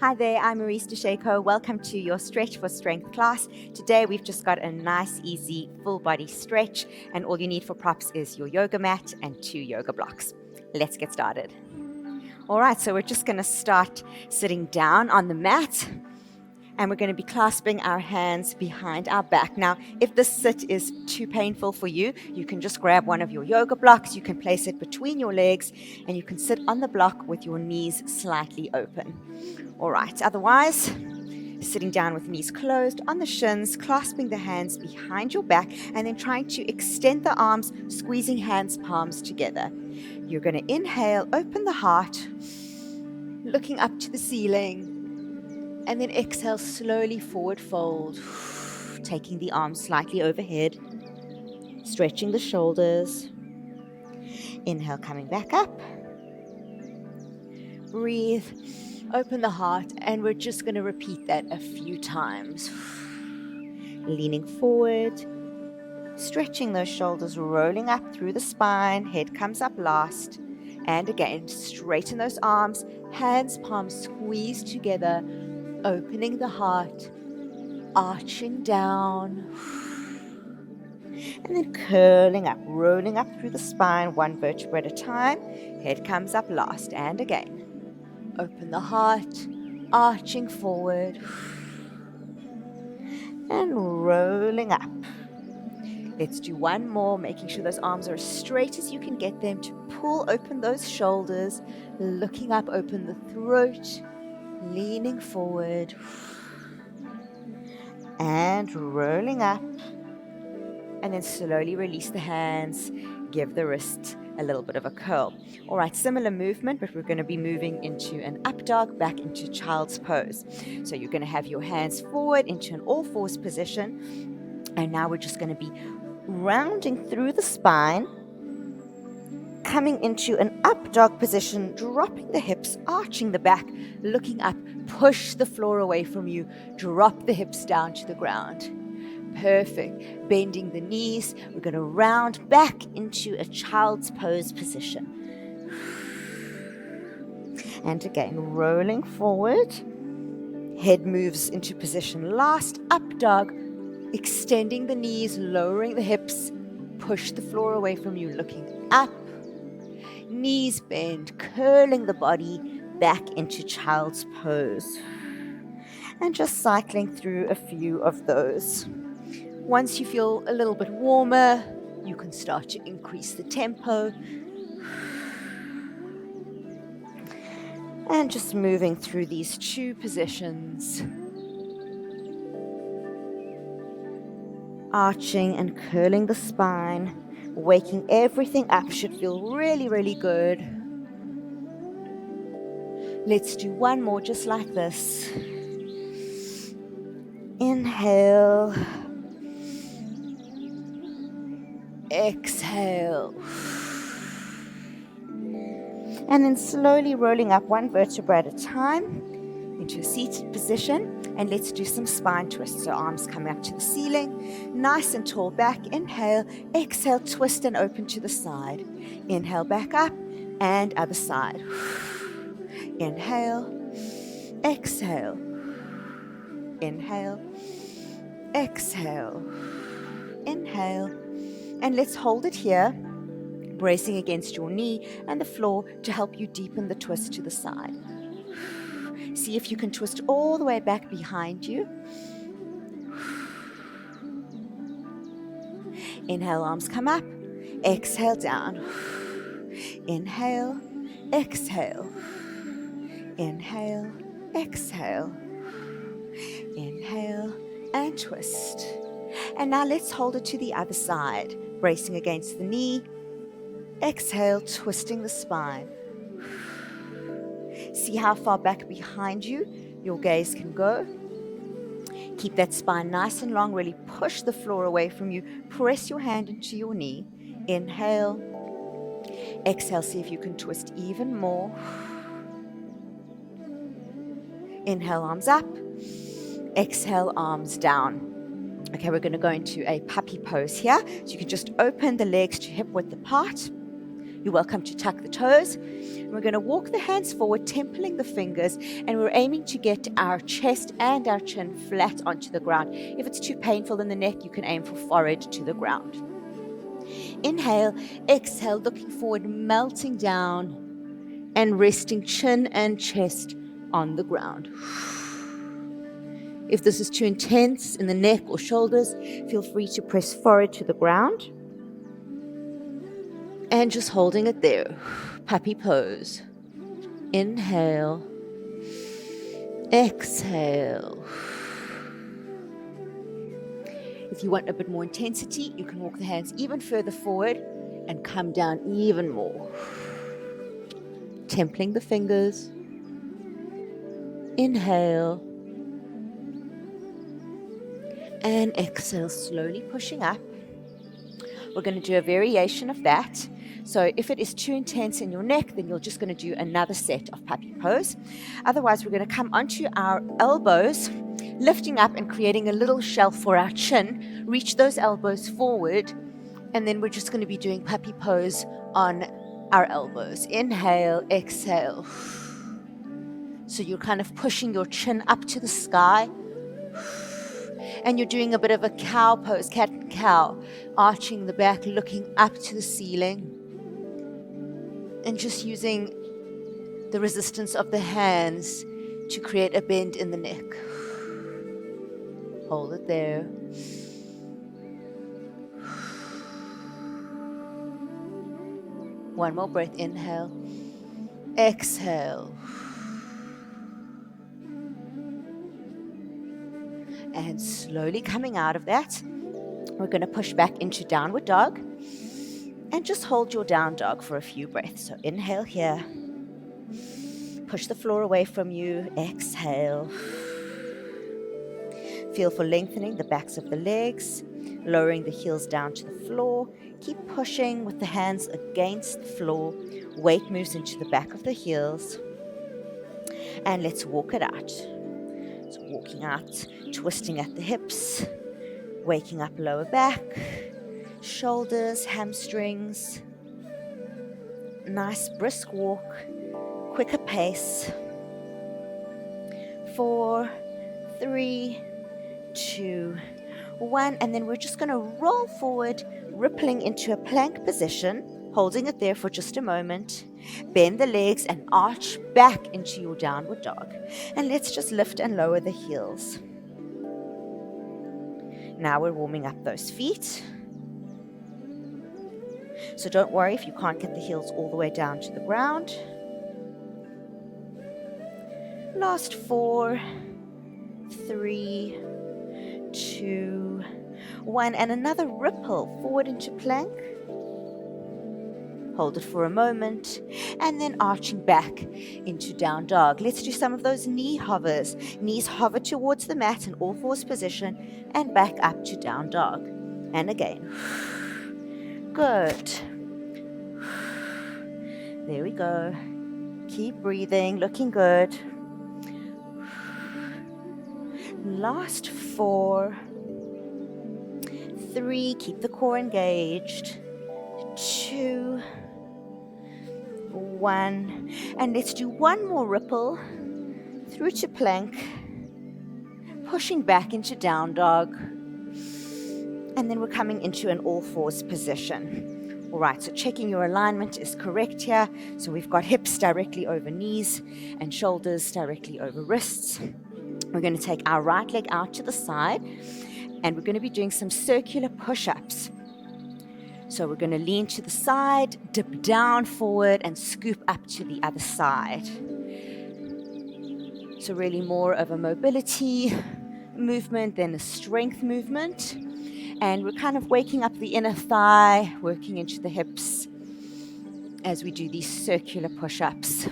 Hi there, I'm Maurice DeShako. Welcome to your Stretch for Strength class. Today we've just got a nice, easy, full body stretch, and all you need for props is your yoga mat and 2 yoga blocks. Let's get started. All right, so we're just going to start sitting down on the mat, and we're going to be clasping our hands behind our back. Now, if this sit is too painful for you, you can just grab one of your yoga blocks, you can place it between your legs, and you can sit on the block with your knees slightly open. All right, otherwise, sitting down with knees closed on the shins, clasping the hands behind your back, and then trying to extend the arms, squeezing hands, palms together. You're going to inhale, open the heart, looking up to the ceiling, and then exhale, slowly forward fold, taking the arms slightly overhead, stretching the shoulders. Inhale, coming back up. Breathe. Open the heart, and we're just going to repeat that a few times. Leaning forward, stretching those shoulders, rolling up through the spine, head comes up last. And again, straighten those arms, hands, palms squeezed together, opening the heart, arching down, and then curling up, rolling up through the spine, one vertebra at a time. Head comes up last, and again. Open the heart, arching forward, and rolling up. Let's do one more, making sure those arms are as straight as you can get them to pull open those shoulders, looking up, open the throat, leaning forward, and rolling up. And then slowly release the hands, give the wrists a little bit of a curl. All right, similar movement, but we're going to be moving into an up dog, back into child's pose. So you're going to have your hands forward into an all fours position. And now we're just going to be rounding through the spine, coming into an up dog position, dropping the hips, arching the back, looking up, push the floor away from you, drop the hips down to the ground. Perfect. Bending the knees. We're going to round back into a child's pose position. And again, rolling forward. Head moves into position last. Up dog. Extending the knees, lowering the hips. Push the floor away from you, looking up. Knees bend, curling the body back into child's pose. And just cycling through a few of those. Once you feel a little bit warmer, you can start to increase the tempo. And just moving through these two positions. Arching and curling the spine. Waking everything up should feel really, really good. Let's do one more just like this. Inhale. Exhale. And then slowly rolling up one vertebra at a time into a seated position. And let's do some spine twists. So arms coming up to the ceiling, nice and tall back. Inhale, exhale, twist and open to the side. Inhale, back up and other side. Inhale, exhale. Inhale, exhale. Inhale. And let's hold it here, bracing against your knee and the floor to help you deepen the twist to the side. See if you can twist all the way back behind you. Inhale, arms come up. Exhale, down. Inhale, exhale. Inhale, exhale. Inhale, and twist. And now let's hold it to the other side, bracing against the knee. Exhale, twisting the spine. See how far back behind you your gaze can go. Keep that spine nice and long. Really push the floor away from you. Press your hand into your knee. Inhale. Exhale, see if you can twist even more. Inhale, arms up. Exhale, arms down. Okay, we're going to go into a puppy pose here. So you can just open the legs to hip width apart. You're welcome to tuck the toes. We're going to walk the hands forward, templing the fingers, and we're aiming to get our chest and our chin flat onto the ground. If it's too painful in the neck, you can aim for forehead to the ground. Inhale, exhale, looking forward, melting down and resting chin and chest on the ground. If this is too intense in the neck or shoulders, feel free to press forehead to the ground. And just holding it there. Puppy pose. Inhale. Exhale. If you want a bit more intensity, you can walk the hands even further forward and come down even more. Templing the fingers. Inhale. And exhale, slowly pushing up. We're going to do a variation of that. So if it is too intense in your neck, then you're just going to do another set of puppy pose. Otherwise, we're going to come onto our elbows, lifting up and creating a little shelf for our chin. Reach those elbows forward, and then we're just going to be doing puppy pose on our elbows. Inhale, exhale. So you're kind of pushing your chin up to the sky. And you're doing a bit of a cow pose, cat and cow, arching the back, looking up to the ceiling. And just using the resistance of the hands to create a bend in the neck. Hold it there. One more breath, inhale. Exhale. And slowly coming out of that, we're going to push back into downward dog. And just hold your down dog for a few breaths. So inhale here. Push the floor away from you. Exhale. Feel for lengthening the backs of the legs, lowering the heels down to the floor. Keep pushing with the hands against the floor. Weight moves into the back of the heels. And let's walk it out. So walking out, twisting at the hips, waking up lower back, shoulders, hamstrings. Nice brisk walk, quicker pace. 4, 3, 2, 1. And then we're just going to roll forward, rippling into a plank position, holding it there for just a moment. Bend the legs and arch back into your downward dog. And let's just lift and lower the heels. Now we're warming up those feet. So don't worry if you can't get the heels all the way down to the ground. Last 4, 3, 2, 1. And another ripple forward into plank. Hold it for a moment, and then arching back into down dog. Let's do some of those knee hovers. Knees hover towards the mat in all fours position, and back up to down dog. And again. Good. There we go. Keep breathing, looking good. Last 4, 3, keep the core engaged. 2, 1, and let's do one more ripple through to plank, pushing back into down dog, and then we're coming into an all fours position. All right, so checking your alignment is correct here. So we've got hips directly over knees and shoulders directly over wrists. We're going to take our right leg out to the side, and we're going to be doing some circular push-ups. So we're going to lean to the side, dip down forward, and scoop up to the other side. So really more of a mobility movement than a strength movement. And we're kind of waking up the inner thigh, working into the hips as we do these circular push-ups.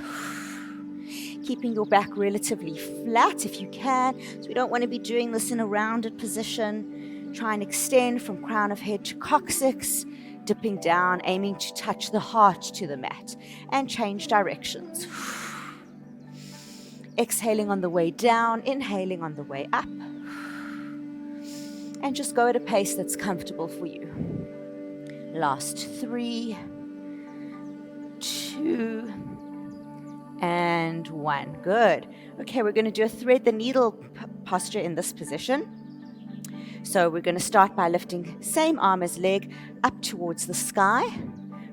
Keeping your back relatively flat if you can. So we don't want to be doing this in a rounded position. Try and extend from crown of head to coccyx. Dipping down, aiming to touch the heart to the mat, and change directions. Exhaling on the way down, inhaling on the way up. And just go at a pace that's comfortable for you. Last 3, 2, and 1. Good. Okay, we're going to do a thread the needle posture in this position. So we're going to start by lifting same arm as leg up towards the sky.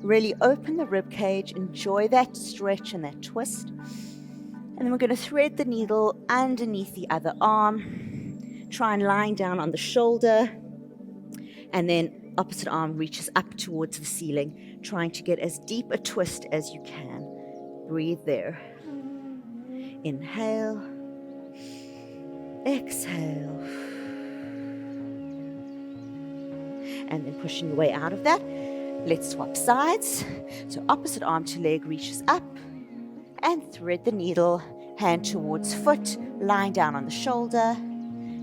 Really open the rib cage, enjoy that stretch and that twist. And then we're going to thread the needle underneath the other arm. Try and lying down on the shoulder. And then opposite arm reaches up towards the ceiling, trying to get as deep a twist as you can. Breathe there. Inhale. Exhale. And then pushing your way out of that. Let's swap sides. So opposite arm to leg reaches up and thread the needle, hand towards foot, lying down on the shoulder,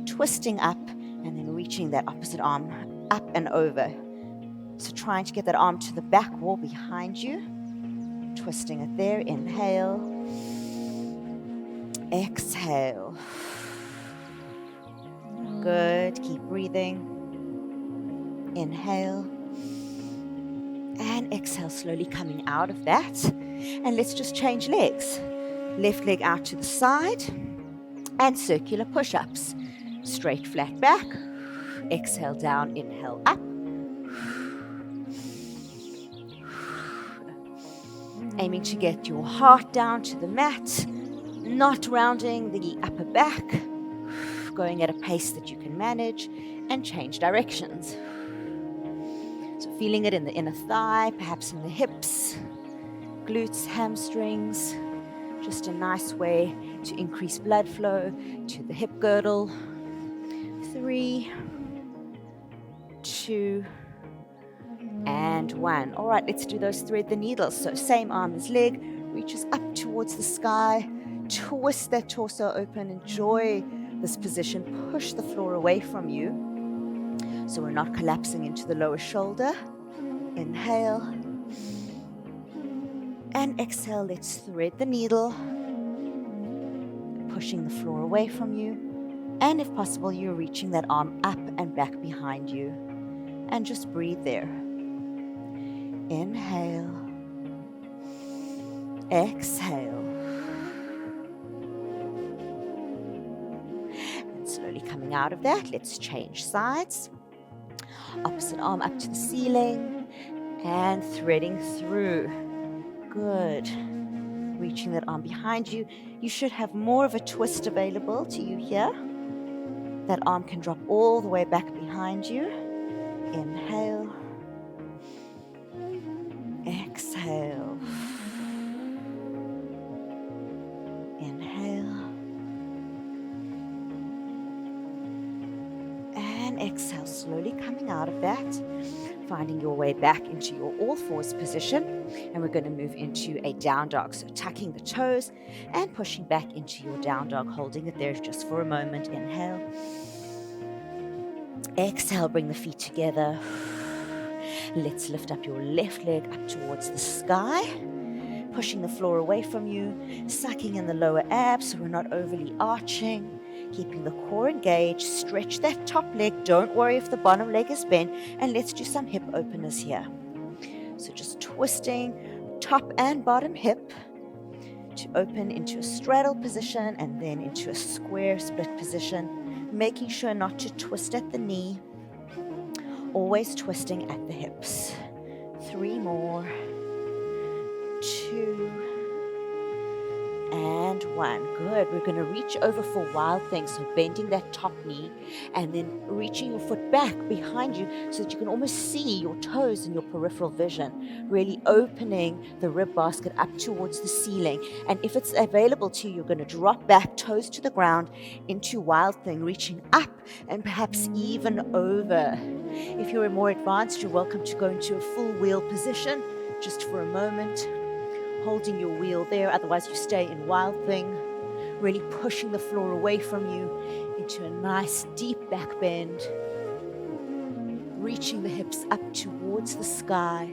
twisting up and then reaching that opposite arm up and over. So trying to get that arm to the back wall behind you, twisting it there. Inhale, exhale. Good, keep breathing. Inhale and exhale, slowly coming out of that. And let's just change legs. Left leg out to the side and circular push-ups. Straight flat back. Exhale down, inhale up. Aiming to get your heart down to the mat, not rounding the upper back. Going at a pace that you can manage and change directions. So feeling it in the inner thigh, perhaps in the hips, glutes, hamstrings. Just a nice way to increase blood flow to the hip girdle. 3, 2, and 1. All right, let's do those thread the needles. So same arm as leg, reaches up towards the sky. Twist that torso open. Enjoy this position. Push the floor away from you, so we're not collapsing into the lower shoulder. Inhale. And exhale, let's thread the needle. Pushing the floor away from you. And if possible, you're reaching that arm up and back behind you. And just breathe there. Inhale. Exhale. And slowly coming out of that, let's change sides. Opposite arm up to the ceiling and threading through. Good. Reaching that arm behind you. You should have more of a twist available to you here. That arm can drop all the way back behind you. Inhale. Exhale. Inhale. And exhale, slowly coming out of that. Finding your way back into your all fours position. And we're going to move into a down dog. So tucking the toes and pushing back into your down dog, holding it there just for a moment. Inhale. Exhale, bring the feet together. Let's lift up your left leg up towards the sky. Pushing the floor away from you. Sucking in the lower abs so we're not overly arching. Keeping the core engaged. Stretch that top leg. Don't worry if the bottom leg is bent. And let's do some hip openers here. So just twisting top and bottom hip to open into a straddle position and then into a square split position. Making sure not to twist at the knee. Always twisting at the hips. 3 more. 2. And 1. Good. We're going to reach over for wild things. So bending that top knee and then reaching your foot back behind you so that you can almost see your toes in your peripheral vision. Really opening the rib basket up towards the ceiling. And if it's available to you, you're going to drop back, toes to the ground into wild thing, reaching up and perhaps even over. If you're more advanced, you're welcome to go into a full wheel position just for a moment. Holding your wheel there, otherwise you stay in wild thing, really pushing the floor away from you into a nice deep back bend, reaching the hips up towards the sky,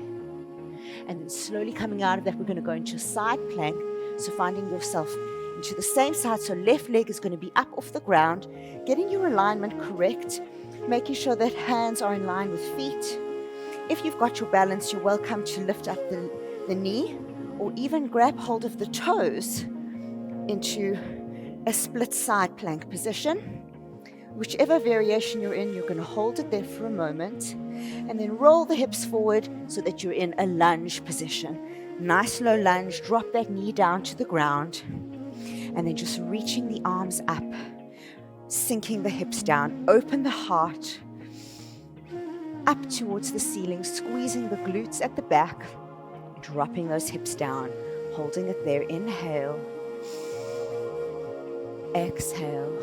and then slowly coming out of that, we're going to go into a side plank, so finding yourself into the same side, so left leg is going to be up off the ground, getting your alignment correct, making sure that hands are in line with feet. If you've got your balance, you're welcome to lift up the knee, or even grab hold of the toes into a split side plank position. Whichever variation you're in, you're going to hold it there for a moment and then roll the hips forward so that you're in a lunge position. Nice low lunge, drop that knee down to the ground and then just reaching the arms up, sinking the hips down, open the heart up towards the ceiling, squeezing the glutes at the back, dropping those hips down, holding it there. Inhale, exhale.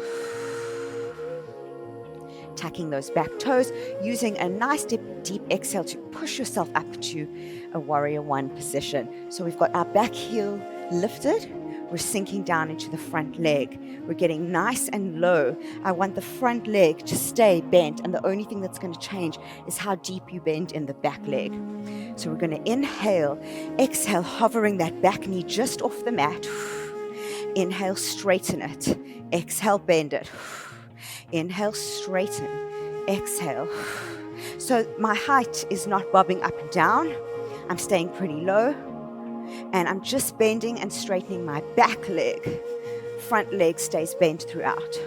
Tucking those back toes, using a nice deep exhale to push yourself up to a warrior one position. So we've got our back heel lifted. We're sinking down into the front leg. We're getting nice and low. I want the front leg to stay bent, and the only thing that's going to change is how deep you bend in the back leg. So we're going to inhale, exhale, hovering that back knee just off the mat. Inhale, straighten it. Exhale, bend it. Inhale, straighten, exhale. So my height is not bobbing up and down. I'm staying pretty low. And I'm just bending and straightening my back leg. Front leg stays bent throughout.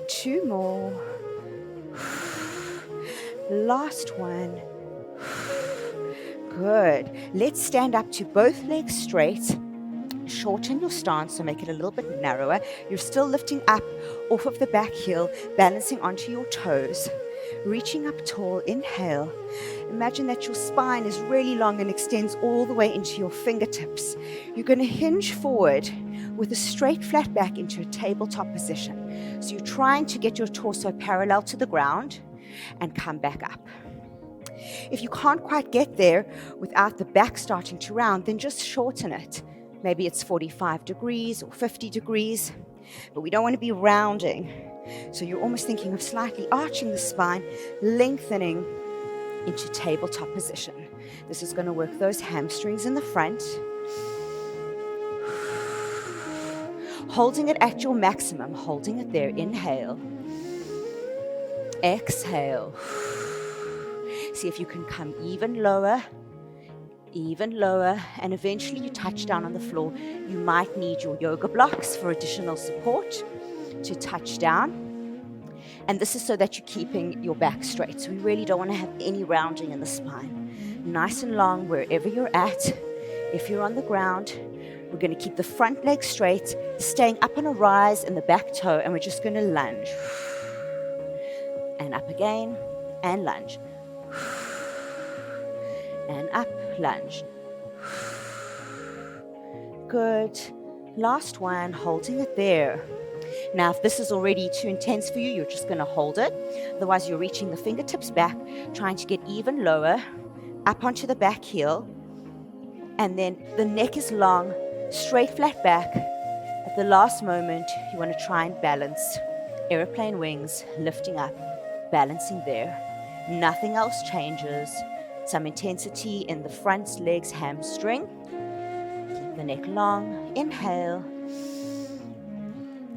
2 more. Last one. Good. Let's stand up to both legs straight. Shorten your stance, so make it a little bit narrower. You're still lifting up off of the back heel, balancing onto your toes. Reaching up tall, inhale. Imagine that your spine is really long and extends all the way into your fingertips. You're going to hinge forward with a straight flat back into a tabletop position. So you're trying to get your torso parallel to the ground and come back up. If you can't quite get there without the back starting to round, then just shorten it. Maybe it's 45 degrees or 50 degrees, but we don't want to be rounding. So you're almost thinking of slightly arching the spine, lengthening into tabletop position. This is going to work those hamstrings in the front. Holding it at your maximum, holding it there. Inhale. Exhale. See if you can come even lower, and eventually you touch down on the floor. You might need your yoga blocks for additional support to touch down. And this is so that you're keeping your back straight. So we really don't want to have any rounding in the spine. Nice and long wherever you're at. If you're on the ground, we're going to keep the front leg straight, staying up on a rise in the back toe, and we're just going to lunge. And up again, and lunge. And up, lunge. Good. Last one, holding it there. Now, if this is already too intense for you, you're just going to hold it. Otherwise, you're reaching the fingertips back, trying to get even lower, up onto the back heel. And then the neck is long, straight flat back. At the last moment, you want to try and balance. Airplane wings, lifting up, balancing there. Nothing else changes. Some intensity in the front legs, hamstring. Keep the neck long. Inhale.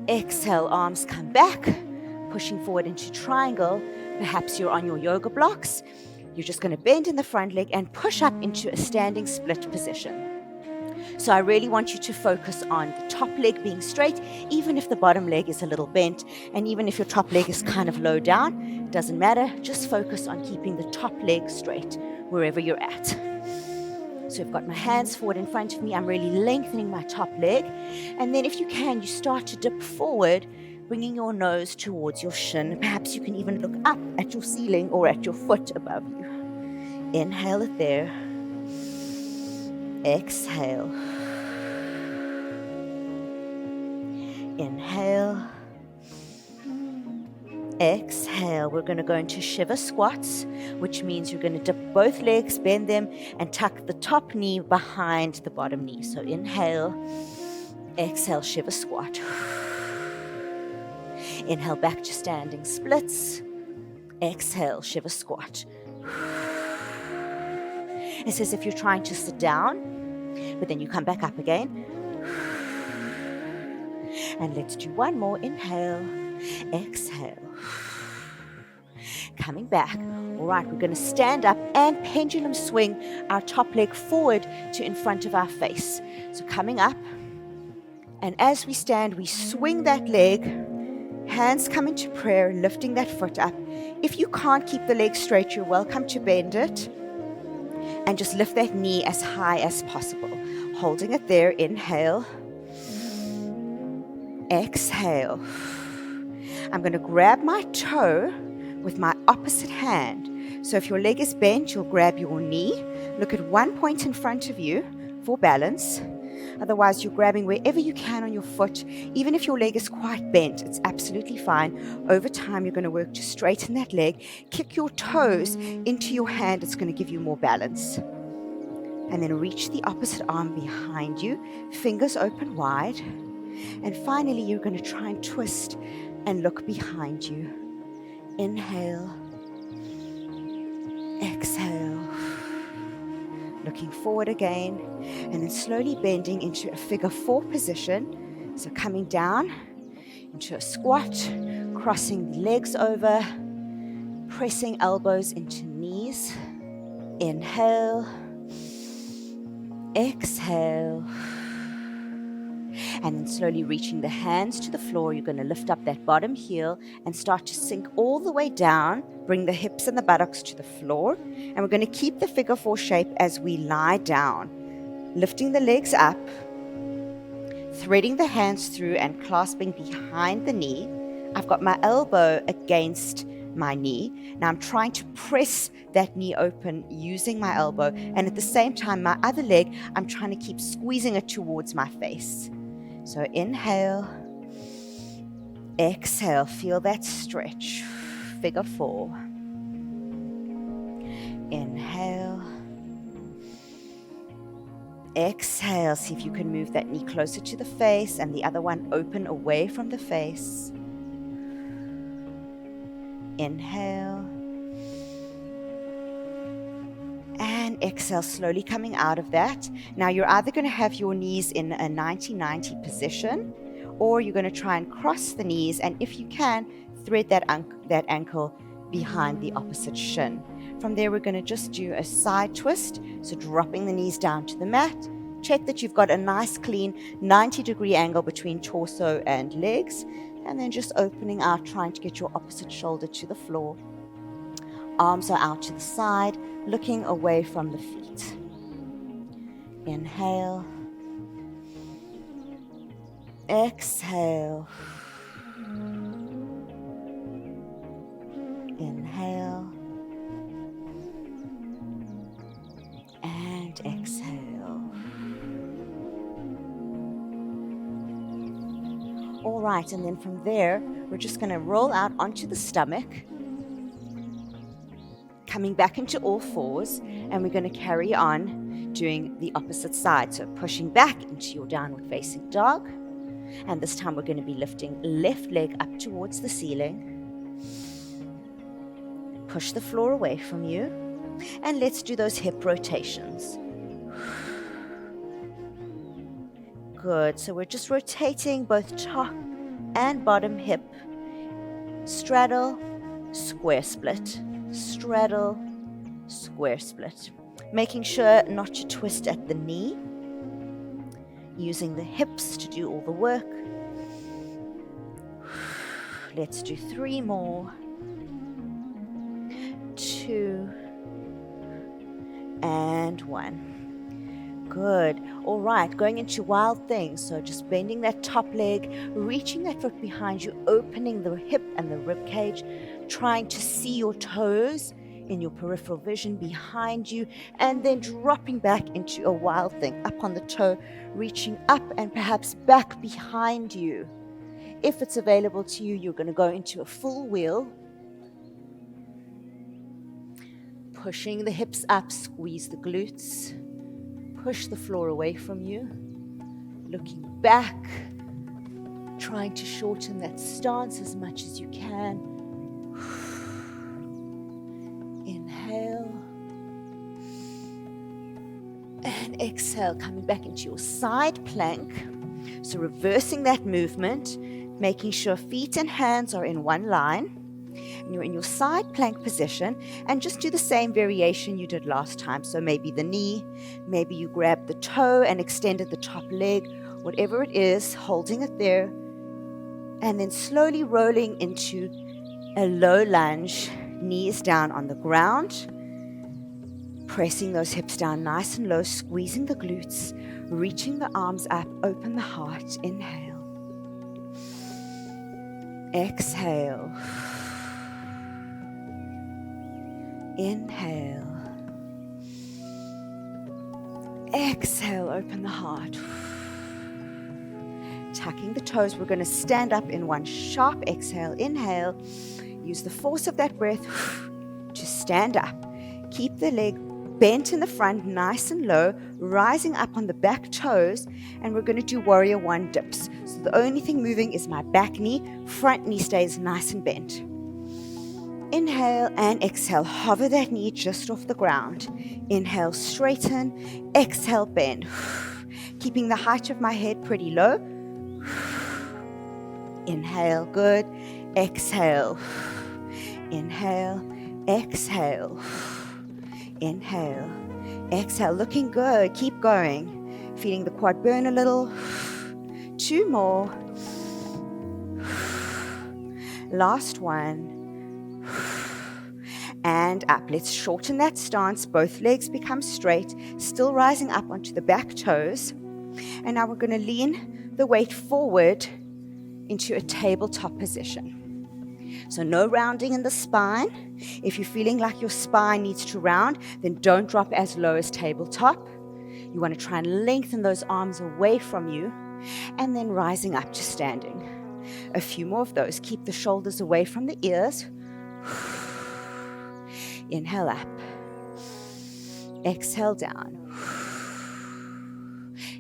Exhale, arms come back, pushing forward into triangle. Perhaps you're on your yoga blocks. You're just going to bend in the front leg and push up into a standing split position. So I really want you to focus on the top leg being straight, even if the bottom leg is a little bent, and even if your top leg is kind of low down, it doesn't matter. Just focus on keeping the top leg straight wherever you're at. So I've got my hands forward in front of me. I'm really lengthening my top leg. And then if you can, you start to dip forward, bringing your nose towards your shin. Perhaps you can even look up at your ceiling or at your foot above you. Inhale it there. Exhale. Inhale. Exhale. We're going to go into Shiver Squats, which means you're going to dip both legs, bend them, and tuck the top knee behind the bottom knee. So inhale. Exhale, Shiver Squat. Inhale back to standing splits. Exhale, Shiver Squat. It's as if you're trying to sit down, but then you come back up again. And let's do one more. Inhale, exhale. Coming back, All right, we're going to stand up and pendulum swing our top leg forward to in front of our face. So coming up, and as we stand, we swing that leg, hands come into prayer, lifting that foot up. If you can't keep the leg straight, you're welcome to bend it and just lift that knee as high as possible. Holding it there, inhale, exhale. I'm going to grab my toe with my opposite hand. So if your leg is bent, you'll grab your knee. Look at one point in front of you for balance. Otherwise, you're grabbing wherever you can on your foot. Even if your leg is quite bent, it's absolutely fine. Over time, you're going to work to straighten that leg. Kick your toes into your hand. It's going to give you more balance. And then reach the opposite arm behind you. Fingers open wide. And finally, you're going to try and twist and look behind you. Inhale. Exhale. Looking forward again, and then slowly bending into a figure 4 position. So coming down into a squat, crossing the legs over, pressing elbows into knees. Inhale, exhale, and then slowly reaching the hands to the floor. You're going to lift up that bottom heel and start to sink all the way down. Bring the hips and the buttocks to the floor. And we're going to keep the figure 4 shape as we lie down. Lifting the legs up, threading the hands through and clasping behind the knee. I've got my elbow against my knee. Now I'm trying to press that knee open using my elbow. And at the same time, my other leg, I'm trying to keep squeezing it towards my face. So inhale, exhale, feel that stretch, figure 4. Inhale, exhale, see if you can move that knee closer to the face and the other one open away from the face. Inhale, and exhale, slowly coming out of that. Now you're either going to have your knees in a 90-90 position, or you're going to try and cross the knees, and if you can, thread that ankle behind the opposite shin. From there, we're going to just do a side twist, so dropping the knees down to the mat. Check that you've got a nice clean 90-degree angle between torso and legs, and then just opening out, trying to get your opposite shoulder to the floor. Arms are out to the side, looking away from the feet. Inhale. Exhale. Inhale. And exhale. All right, and then from there, we're just going to roll out onto the stomach, coming back into all fours, and we're going to carry on doing the opposite side. So pushing back into your downward facing dog. And this time we're going to be lifting left leg up towards the ceiling. Push the floor away from you. And let's do those hip rotations. Good. So we're just rotating both top and bottom hip. Straddle, square split. Straddle, square split. Making sure not to twist at the knee. Using the hips to do all the work. Let's do 3 more. 2 and 1. Good. All right, going into wild things. So just bending that top leg, reaching that foot behind you, opening the hip and the rib cage, trying to see your toes in your peripheral vision behind you, and then dropping back into a wild thing, up on the toe, reaching up and perhaps back behind you. If it's available to you, you're going to go into a full wheel. Pushing the hips up, squeeze the glutes. Push the floor away from you. Looking back, trying to shorten that stance as much as you can. Inhale. And exhale, coming back into your side plank. So reversing that movement, making sure feet and hands are in one line. And you're in your side plank position, and just do the same variation you did last time. So maybe the knee, maybe you grab the toe and extended the top leg, whatever it is, holding it there, and then slowly rolling into a low lunge, knees down on the ground, pressing those hips down nice and low, squeezing the glutes, reaching the arms up, open the heart, inhale. Exhale. Inhale. Exhale, open the heart. Tucking the toes, we're going to stand up in one sharp exhale. Inhale. Use the force of that breath to stand up. Keep the leg bent in the front, nice and low, rising up on the back toes, and we're going to do warrior one dips. So the only thing moving is my back knee, front knee stays nice and bent. Inhale and exhale, hover that knee just off the ground. Inhale, straighten, exhale, bend. Keeping the height of my head pretty low. Inhale, good. Exhale. Inhale, exhale. Inhale, exhale, looking good. Keep going. Feeling the quad burn a little. 2 more. Last one. And up. Let's shorten that stance. Both legs become straight, still rising up onto the back toes. And now we're going to lean the weight forward into a tabletop position. So no rounding in the spine. If you're feeling like your spine needs to round, then don't drop as low as tabletop. You want to try and lengthen those arms away from you, and then rising up to standing. A few more of those. Keep the shoulders away from the ears. Inhale up. Exhale down.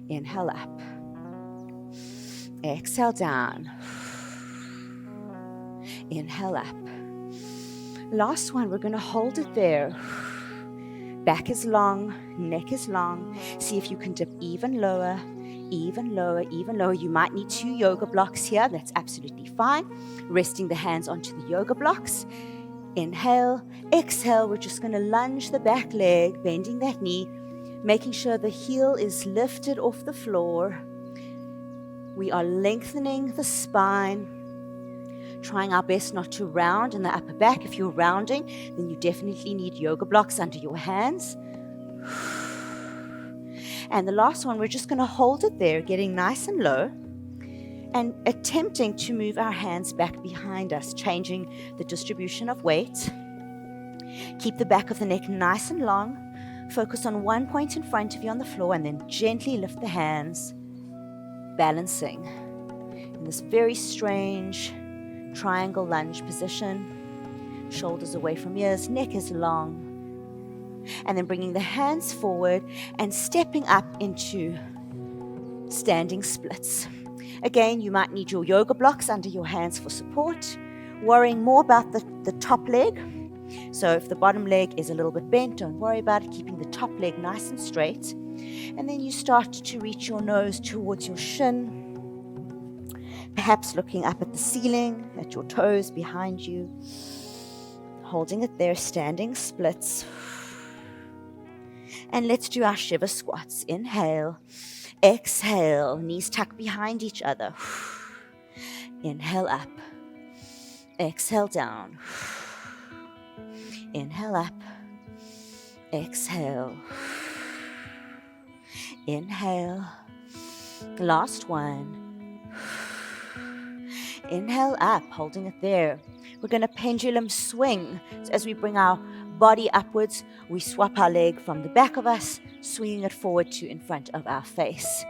Inhale up. Exhale down. Inhale up. Last one, we're going to hold it there. Back is long, neck is long. See if you can dip even lower, even lower, even lower. You might need 2 yoga blocks here. That's absolutely fine. Resting the hands onto the yoga blocks. Inhale, exhale. We're just going to lunge the back leg, bending that knee, making sure the heel is lifted off the floor. We are lengthening the spine. Trying our best not to round in the upper back. If you're rounding, then you definitely need yoga blocks under your hands. And the last one, we're just going to hold it there, getting nice and low, and attempting to move our hands back behind us, changing the distribution of weight. Keep the back of the neck nice and long. Focus on one point in front of you on the floor, and then gently lift the hands, balancing in this very strange triangle lunge position. Shoulders away from ears, neck is long. And then bringing the hands forward and stepping up into standing splits. Again, you might need your yoga blocks under your hands for support. Worrying more about the top leg. So if the bottom leg is a little bit bent, don't worry about it. Keeping the top leg nice and straight. And then you start to reach your nose towards your shin. Perhaps looking up at the ceiling, at your toes behind you. Holding it there, standing splits. And let's do our Shiver Squats. Inhale, exhale, knees tucked behind each other. Inhale up, exhale down. Inhale up, exhale. Inhale, last one. Inhale up, holding it there. We're going to pendulum swing. So as we bring our body upwards, we swap our leg from the back of us, swinging it forward to in front of our face.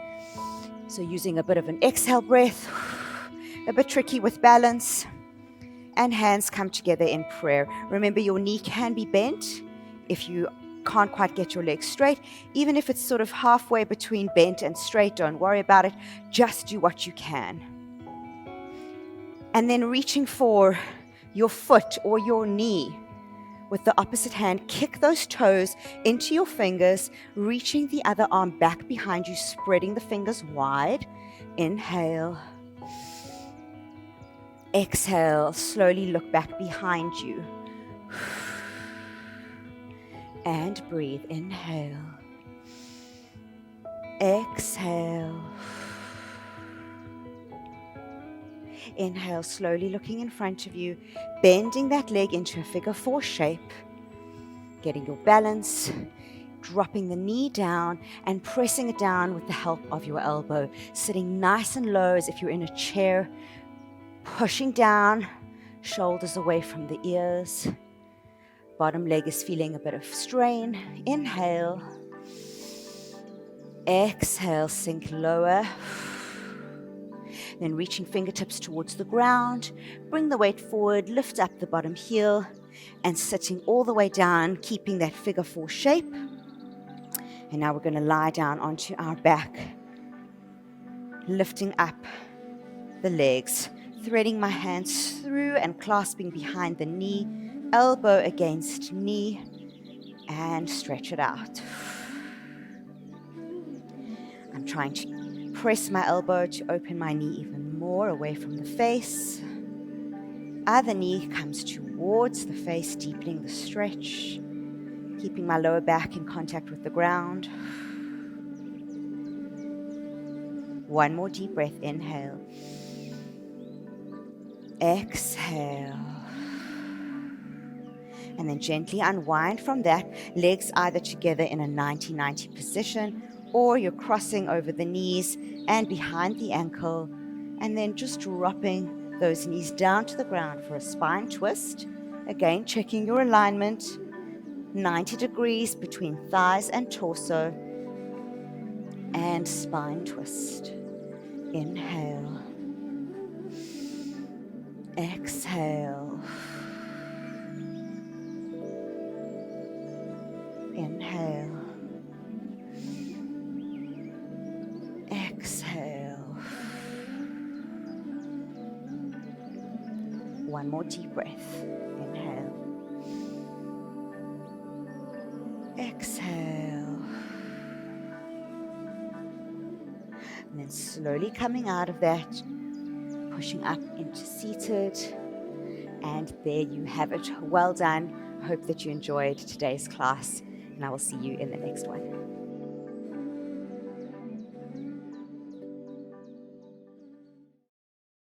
So using a bit of an exhale breath, a bit tricky with balance, and hands come together in prayer. Remember, your knee can be bent if you can't quite get your legs straight. Even if it's sort of halfway between bent and straight, don't worry about it. Just do what you can. And then reaching for your foot or your knee with the opposite hand, kick those toes into your fingers, reaching the other arm back behind you, spreading the fingers wide. Inhale. Exhale, slowly look back behind you. And breathe. Inhale. Exhale. Inhale, slowly looking in front of you, bending that leg into a figure 4 shape, getting your balance, dropping the knee down and pressing it down with the help of your elbow, sitting nice and low as if you're in a chair, pushing down, shoulders away from the ears. Bottom leg is feeling a bit of strain. Inhale. Exhale, sink lower. Then reaching fingertips towards the ground, bring the weight forward, lift up the bottom heel, and sitting all the way down, keeping that figure 4 shape. And now we're going to lie down onto our back, lifting up the legs, threading my hands through and clasping behind the knee, elbow against knee, and stretch it out. I'm trying to press my elbow to open my knee even more away from the face. Other knee comes towards the face, deepening the stretch, keeping my lower back in contact with the ground. One more deep breath. Inhale. Exhale. And then gently unwind from that, legs either together in a 90-90 position, or you're crossing over the knees and behind the ankle, and then just dropping those knees down to the ground for a spine twist. Again, checking your alignment, 90 degrees between thighs and torso, and spine twist. Inhale. Exhale. Inhale. Exhale. One more deep breath. Inhale. Exhale. And then slowly coming out of that, pushing up into seated. And there you have it. Well done. I hope that you enjoyed today's class, and I will see you in the next one.